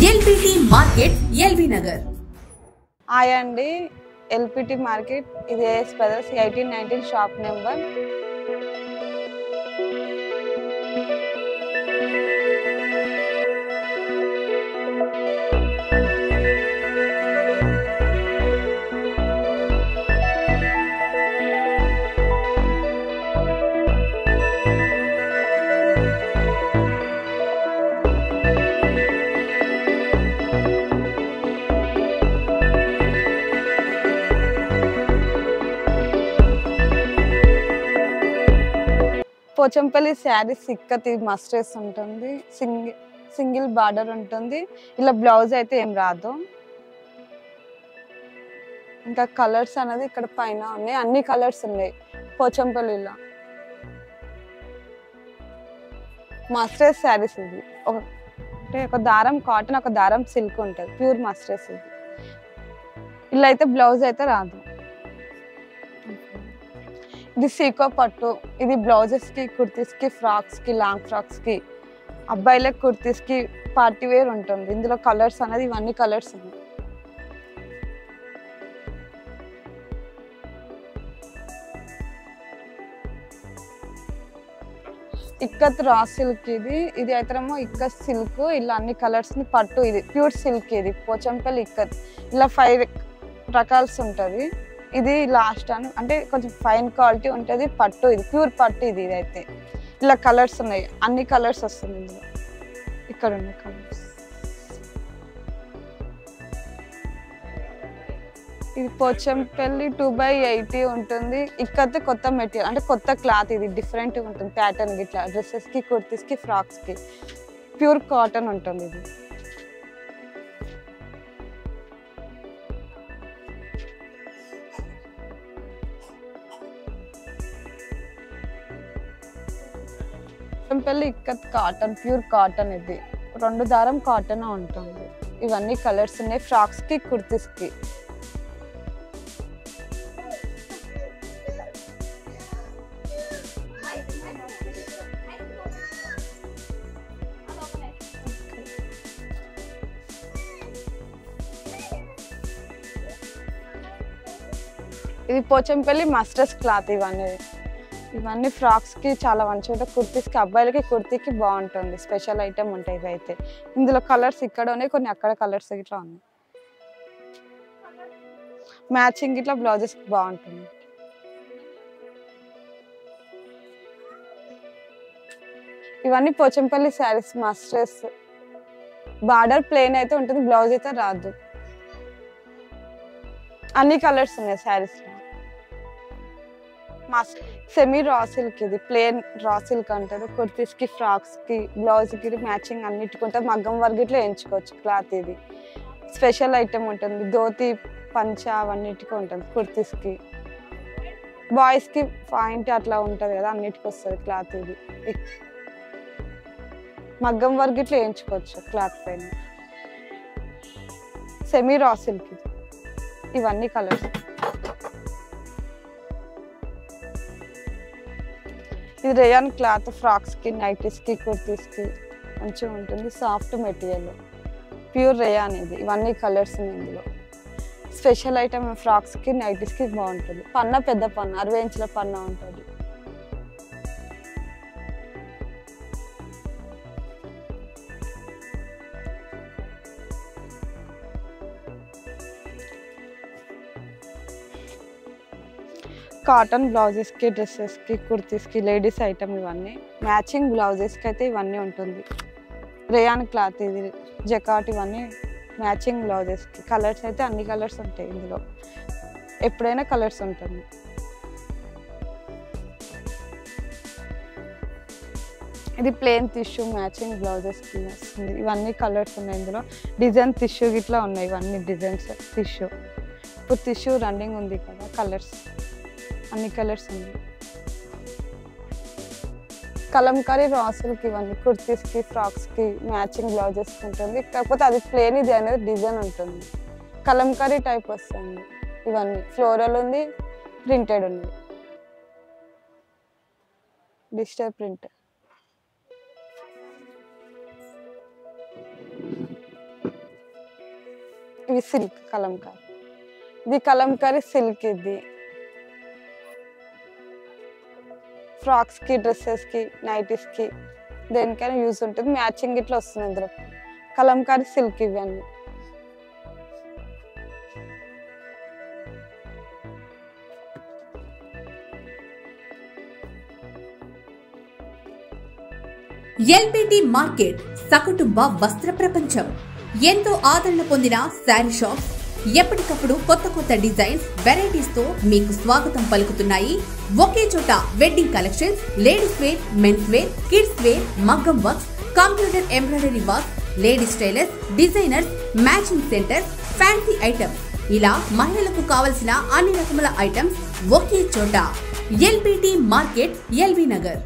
LPT market LB Nagar. Hi అండి, LPT market. ఇది AS brothers 1819 shop number. Pochampally saris ikat masters ఉంటుంది, single border ఉంటుంది. ఇలా బ్లౌజ్ అయితే ఏం రాదు. ఇంకా కలర్స్ అనేది ఇక్కడ పైన ఉన్నాయి, అన్ని కలర్స్ ఉన్నాయి పోచంపల్లిలో. మస్టర్స్ శారీస్ ఇది ఒక దారం కాటన్, ఒక దారం సిల్క్ ఉంటుంది, ప్యూర్ మస్టర్స్ ఇది. ఇలా అయితే బ్లౌజ్ అయితే రాదు. ఇది సీకో పట్టు. ఇది బ్లౌజెస్ కి, కుర్తీస్ కి, ఫ్రాక్స్ కి, లాంగ్ ఫ్రాక్స్ కి, అబ్బాయిలకు కుర్తీస్ కి పార్టీ వేర్ ఉంటుంది. ఇందులో కలర్స్ అనేది ఇవన్నీ కలర్స్ ఉన్నాయి. ఇక్కత్ రా సిల్క్ ఇది అయితేమో ఇక్కత్ సిల్క్. ఇలా అన్ని కలర్స్ ని పట్టు. ఇది ప్యూర్ సిల్క్. ఇది పోచంపల్లి ఇక్కత్. ఇలా 5 రకాల్స్ ఉంటుంది. ఇది లాస్ట్ అంటే కొంచెం ఫైన్ క్వాలిటీ ఉంటుంది పట్టు. ఇది ప్యూర్ పట్టు. ఇది అయితే ఇలా కలర్స్ ఉన్నాయి, అన్ని కలర్స్ వస్తుంది ఇందులో. ఇక్కడ ఉన్నాయి కలర్స్. ఇది పోచంపల్లి 2/80 ఉంటుంది. ఇక్కతే కొత్త మెటీరియల్, అంటే కొత్త క్లాత్. ఇది డిఫరెంట్ ఉంటుంది ప్యాటర్న్. ఇట్లా డ్రెస్సెస్ కి, కుర్తీస్ కి, ఫ్రాక్స్ కి ప్యూర్ కాటన్ ఉంటుంది. ఇది Pochampally ikat cotton, pure cotton. ఇది 2 దారం కాటన్ ఉంటుంది. ఇవన్నీ కలర్స్ ఉన్నాయి ఫ్రాక్స్ కి, కుర్తీస్ కి. ఇది పోచంపల్లి మస్టర్స్ క్లాత్. ఇవన్నీ ఫ్రాక్స్ కి చాలా మంచిగా ఉంటాయి. కుర్తీస్ కి, అబ్బాయిలకి కుర్తీకి బాగుంటుంది. స్పెషల్ ఐటమ్ ఉంటాయి ఇవి అయితే. ఇందులో కలర్స్ ఇక్కడ ఉన్నాయి, కొన్ని అక్కడ కలర్స్ ఇట్లా ఉన్నాయి. మ్యాచింగ్ ఇట్లా బ్లౌజెస్ బాగుంటుంది. ఇవన్నీ పోచంపల్లి శారీస్ మస్టర్స్. బార్డర్ ప్లెయిన్ అయితే ఉంటుంది, బ్లౌజ్ అయితే రాదు. అన్ని కలర్స్ ఉన్నాయి శారీస్ లో. Semi raw silk. ఇది ప్లేన్ రా సిల్క్ అంటారు. కుర్తీస్ కి, ఫ్రాక్స్ కి, బ్లౌజ్ కి మ్యాచింగ్ అన్నిటికుంటే మగ్గం వర్క్ ఇట్లా ఎంచుకోవచ్చు క్లాత్. ఇది స్పెషల్ ఐటమ్ ఉంటుంది. ధోతి, పంచ అవన్నిటికీ ఉంటుంది. కుర్తీస్ కి, బాయ్స్ కి పాయింట్ అట్లా ఉంటది కదా, అన్నిటికి వస్తుంది క్లాత్. ఇది మగ్గం వర్క్ ఇట్లా ఎంచుకోవచ్చు క్లాత్ పైన. Semi raw silk. ఇది ఇవన్నీ కలర్స్. ఇది రేయాన్ క్లాత్. ఫ్రాక్స్ కి, నైటీస్ కి, కుర్తీస్ కి మంచిగా ఉంటుంది. Soft material, pure rayon. ఇది ఇవన్నీ కలర్స్ ఇందులో. స్పెషల్ ఐటమ్ ఫ్రాక్స్ కి, నైటీస్ కి బాగుంటుంది. పన్న పెద్ద పన్న, 60 ఇంచుల పన్న ఉంటుంది. కాటన్ బ్లౌజెస్ కి, డ్రెస్సెస్ కి, కుర్తీస్ కి, లేడీస్ ఐటమ్. ఇవన్నీ మ్యాచింగ్ బ్లౌజెస్ కి అయితే ఇవన్నీ ఉంటుంది. Rayon cloth. ఇది జకాట్. ఇవన్నీ మ్యాచింగ్ బ్లౌజెస్ కి. కలర్స్ అయితే అన్ని కలర్స్ ఉంటాయి ఇందులో, ఎప్పుడైనా కలర్స్ ఉంటుంది. ఇది ప్లెయిన్ టిష్యూ మ్యాచింగ్ బ్లౌజెస్ కి వస్తుంది. ఇవన్నీ కలర్స్ ఉన్నాయి ఇందులో. డిజైన్ టిష్యూ ఇట్లా ఉన్నాయి. ఇవన్నీ డిజైన్స్ టిష్యూ. ఇప్పుడు టిష్యూ రన్నింగ్ ఉంది కదా, కలర్స్ అన్ని కలర్స్ ఉన్నాయి. Kalamkari raw silk. ఇవన్నీ కుర్తీస్ కి, ఫ్రాక్స్ కి మ్యాచింగ్ బ్లౌజెస్ ఉంటుంది. కాకపోతే అది ప్లేన్, ఇది అనేది డిజైన్ ఉంటుంది. కలంకారీ టైప్ వస్తుంది. ఇవన్నీ ఫ్లోరల్ ఉంది, ప్రింటెడ్ ఉంది, డిజిటల్ ప్రింట్. ఇవి సిల్క్ కలంకారీ. ఇది కలంకారీ సిల్క్. ఇది ఫ్రాక్స్ కి, డ్రెస్సెస్ కి, నైటీస్ కి దేనికైనా యూజ్ ఉంటుంది. మ్యాచింగ్ ఇట్లా వస్తుంది ఇందులో. కలంకారీ సిల్క్ ఇవన్నీ. ఎల్బిటి మార్కెట్ సకుటుంబ వస్త్ర ప్రపంచం. ఎంతో ఆదరణ పొందిన శారీ షాప్స్ ఎప్పటికప్పుడు కొత్త కొత్త డిజైన్స్, వెరైటీస్ తో మీకు స్వాగతం పలుకుతున్నాయి. ఒకే చోట wedding collections, ladies wear, men's wear, kids wear, మగ్గం works, computer embroidery work, ladies tailors, designers, matching centre, fancy items, ఇలా మహిళలకు కావలసిన అన్ని రకముల ఐటమ్స్ ఒకే చోట. LBT market, LB Nagar.